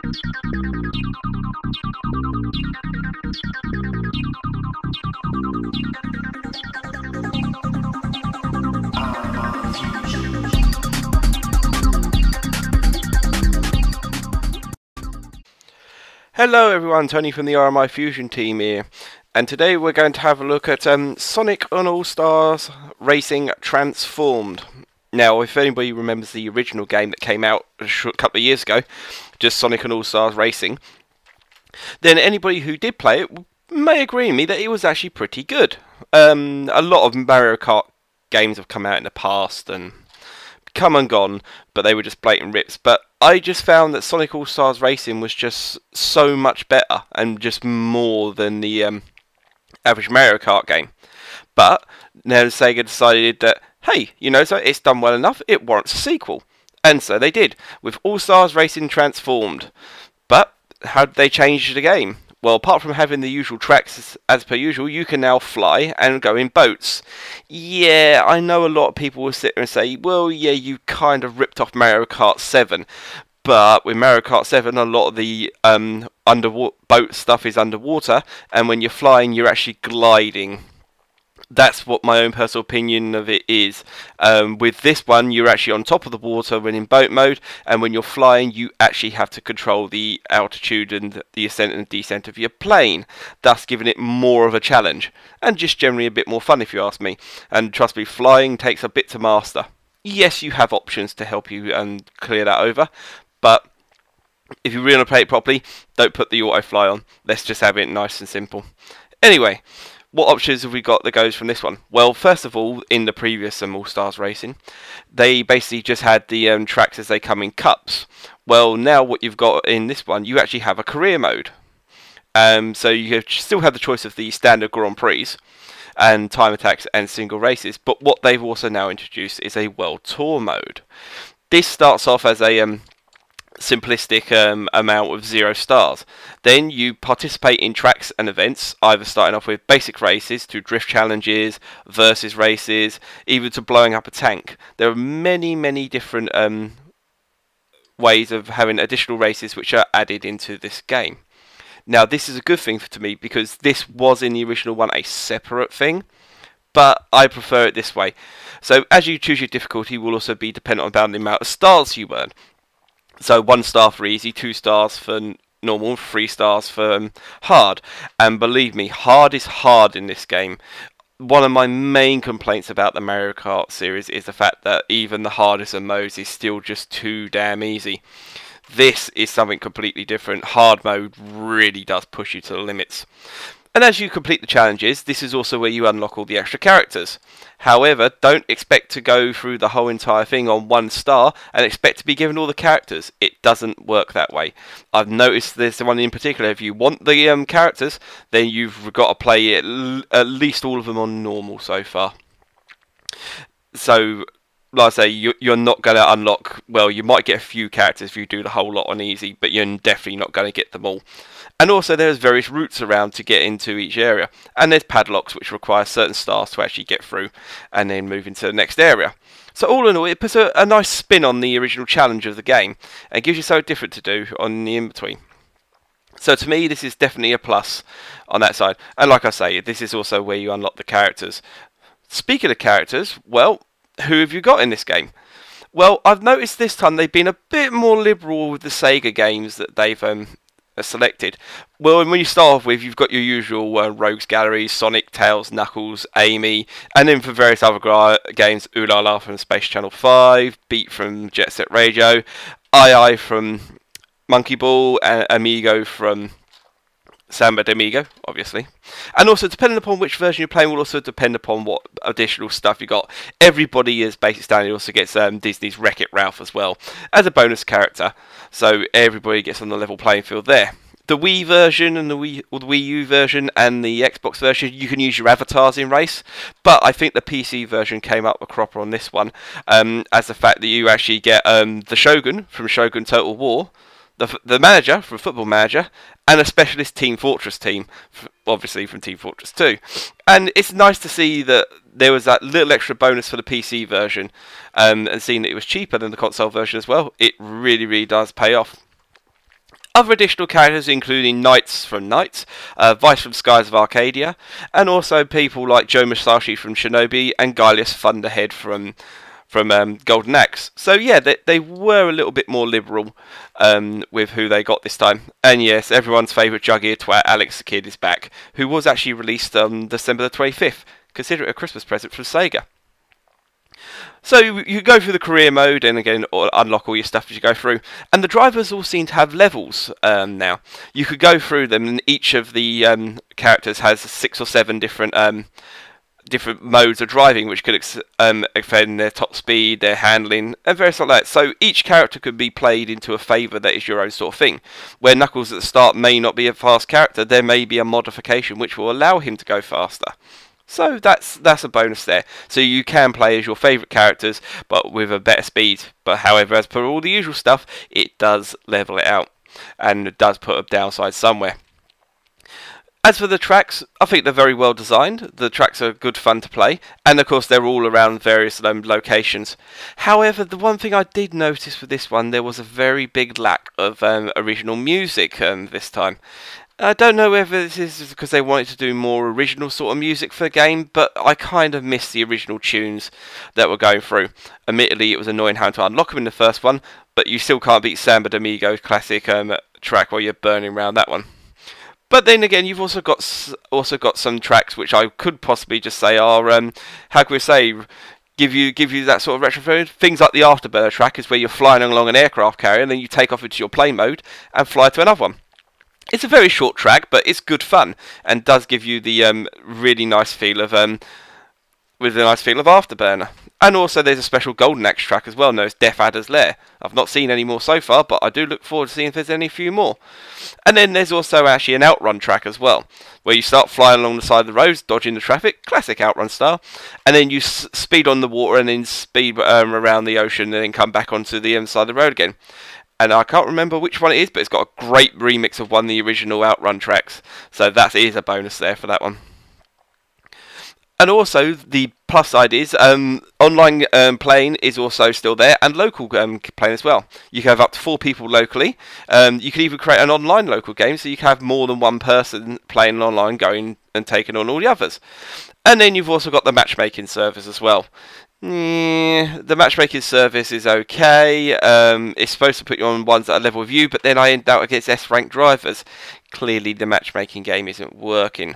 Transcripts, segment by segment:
Hello everyone, Tony from the RMIFusion team here, and today we're going to have a look at Sonic on All-Stars Racing Transformed. Now, if anybody remembers the original game that came out a couple of years ago, just Sonic on All-Stars Racing, then anybody who did play it may agree with me that it was actually pretty good. A lot of Mario Kart games have come out in the past and come and gone, but they were just blatant rips. But I just found that Sonic All-Stars Racing was just so much better and just more than the average Mario Kart game. But now Sega decided that, hey, you know, so it's done well enough, it warrants a sequel. And so they did, with All-Stars Racing Transformed. But how did they change the game? Well, apart from having the usual tracks as per usual, you can now fly and go in boats. Yeah, I know a lot of people will sit there and say, well, yeah, you kind of ripped off Mario Kart 7. But with Mario Kart 7, a lot of the underwater boat stuff is underwater, and when you're flying, you're actually gliding. That's what my own personal opinion of it is. With this one, you're actually on top of the water when in boat mode, and when you're flying, you actually have to control the altitude and the ascent and descent of your plane, thus giving it more of a challenge, and just generally a bit more fun if you ask me. And trust me, flying takes a bit to master. Yes, you have options to help you clear that over, but if you really want to play it properly, don't put the auto fly on. Let's just have it nice and simple. Anyway, what options have we got that goes from this one? Well, first of all, in the previous All-Stars Racing, they basically just had the tracks as they come in cups. Well, now what you've got in this one, you actually have a career mode. So you still have the choice of the standard Grand Prix and time attacks and single races, but what they've also now introduced is a World Tour mode. This starts off as a simplistic amount of 0 stars. Then you participate in tracks and events, either starting off with basic races to drift challenges, versus races, even to blowing up a tank. There are many different ways of having additional races which are added into this game. Now, this is a good thing to me because this was in the original one a separate thing, but I prefer it this way. So as you choose your difficulty will also be dependent on the amount of stars you earn. So 1 star for easy, 2 stars for normal, 3 stars for hard. And believe me, hard is hard in this game. One of my main complaints about the Mario Kart series is the fact that even the hardest of modes is still just too damn easy. This is something completely different. Hard mode really does push you to the limits. And as you complete the challenges, this is also where you unlock all the extra characters. However, don't expect to go through the whole entire thing on 1 star and expect to be given all the characters. It doesn't work that way. I've noticed there's one in particular. If you want the characters, then you've got to play at least all of them on normal so far. So, like I say, you're not going to unlock, well, you might get a few characters if you do the whole lot on easy, but you're definitely not going to get them all. And also there's various routes around to get into each area. And there's padlocks which require certain stars to actually get through and then move into the next area. So all in all, it puts a nice spin on the original challenge of the game and gives you something different to do on the in-between. So to me, this is definitely a plus on that side. And like I say, this is also where you unlock the characters. Speaking of characters, well, who have you got in this game? Well, I've noticed this time they've been a bit more liberal with the Sega games that they've selected. Well, when you start off with, you've got your usual Rogues Gallery, Sonic, Tails, Knuckles, Amy, and then for various other games, Ooh La La from Space Channel 5, Beat from Jet Set Radio, II from Monkey Ball, and Amigo from Samba de Amigo, obviously. And also, depending upon which version you're playing, will also depend upon what additional stuff you got. Everybody is basic standard also gets Disney's Wreck-It Ralph as well as a bonus character. So everybody gets on the level playing field there. The Wii version and the Wii U version and the Xbox version, you can use your avatars in race. But I think the PC version came up a cropper on this one, as the fact that you actually get the Shogun from Shogun Total War, the manager from Football Manager, and a specialist Team Fortress team, obviously from Team Fortress 2. And it's nice to see that there was that little extra bonus for the PC version, and seeing that it was cheaper than the console version as well, it really does pay off. Other additional characters including Knights from Knights, Vice from Skies of Arcadia, and also people like Joe Musashi from Shinobi and Gylius Thunderhead from Golden Axe. So yeah, they were a little bit more liberal with who they got this time. And yes, everyone's favourite jug-ear twat, Alex the Kid, is back, who was actually released on December the 25th. Consider it a Christmas present from Sega. So you go through the career mode and again unlock all your stuff as you go through, and the drivers all seem to have levels now. You could go through them, and each of the characters has 6 or 7 different modes of driving, which could affect their top speed, their handling, and various like that. So each character could be played into a favour that is your own sort of thing. Where Knuckles at the start may not be a fast character, there may be a modification which will allow him to go faster. So that's a bonus there. So you can play as your favourite characters, but with a better speed. But however, as per all the usual stuff, it does level it out, and it does put a downside somewhere. As for the tracks, I think they're very well designed. The tracks are good fun to play, and of course they're all around various locations. However, the one thing I did notice for this one, there was a very big lack of original music this time. I don't know whether this is because they wanted to do more original sort of music for the game, but I kind of missed the original tunes that were going through. Admittedly, it was annoying having to unlock them in the first one, but you still can't beat Samba de Amigo's classic track while you're burning around that one. But then again, you've also got some tracks which I could possibly just say are how can we say, give you that sort of retro feeling. Things like the Afterburner track is where you're flying along an aircraft carrier and then you take off into your play mode and fly to another one. It's a very short track, but it's good fun and does give you the really nice feel of Afterburner. And also there's a special Golden Axe track as well, known as Death Adder's Lair. I've not seen any more so far, but I do look forward to seeing if there's any few more. And then there's also actually an Outrun track as well, where you start flying along the side of the roads, dodging the traffic, classic Outrun style, and then you speed on the water and then speed around the ocean and then come back onto the side of the road again. And I can't remember which one it is, but it's got a great remix of one of the original Outrun tracks. So that is a bonus there for that one. And also, the plus side is online playing is also still there, and local playing as well. You can have up to 4 people locally. You can even create an online local game, so you can have more than one person playing online, going and taking on all the others. And then you've also got the matchmaking service as well. The matchmaking service is okay. It's supposed to put you on ones that are level with you, but then I end out against S-rank drivers. Clearly the matchmaking game isn't working.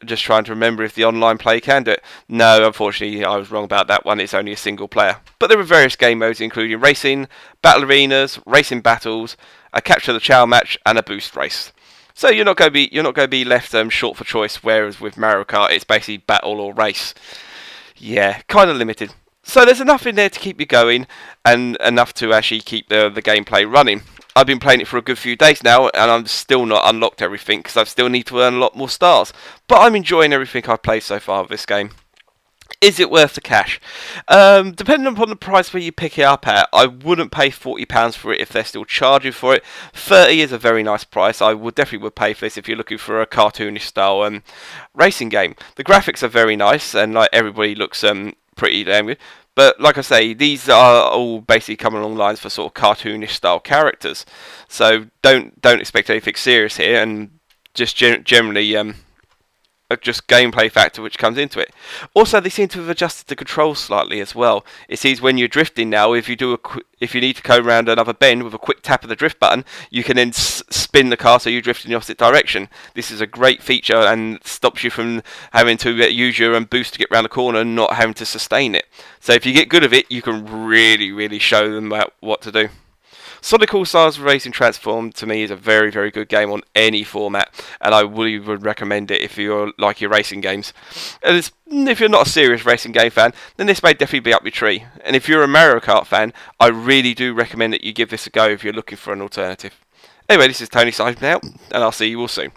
Just trying to remember if the online play can do it. No, unfortunately I was wrong about that one. It's only a single player. But there are various game modes including racing, battle arenas, racing battles, a capture the chow match, and a boost race. So you're not going to be left short for choice. Whereas with Mario Kart, it's basically battle or race. Yeah, kind of limited. So there's enough in there to keep you going, and enough to actually keep the gameplay running. I've been playing it for a good few days now, and I'm still not unlocked everything, because I still need to earn a lot more stars. But I'm enjoying everything I've played so far with this game. Is it worth the cash? Depending upon the price where you pick it up at, I wouldn't pay £40 for it if they're still charging for it. 30 is a very nice price. I definitely would pay for this if you're looking for a cartoonish style racing game. The graphics are very nice, and like everybody looks pretty damn good. But like I say, these are all basically coming along lines for sort of cartoonish style characters. So don't expect anything serious here, and just generally just gameplay factor which comes into it. Also, they seem to have adjusted the controls slightly as well. It seems when you're drifting now, if you need to go around another bend with a quick tap of the drift button, you can then spin the car so you drift in the opposite direction. This is a great feature and stops you from having to use your boost to get around the corner and not having to sustain it. So if you get good at it, you can really show them what to do. Sonic All-Stars Racing Transformed to me is a very good game on any format, and I would recommend it if you like your racing games. And if you're not a serious racing game fan, then this may definitely be up your tree. And if you're a Mario Kart fan, I really do recommend that you give this a go if you're looking for an alternative. Anyway, this is Tony signing out, and I'll see you all soon.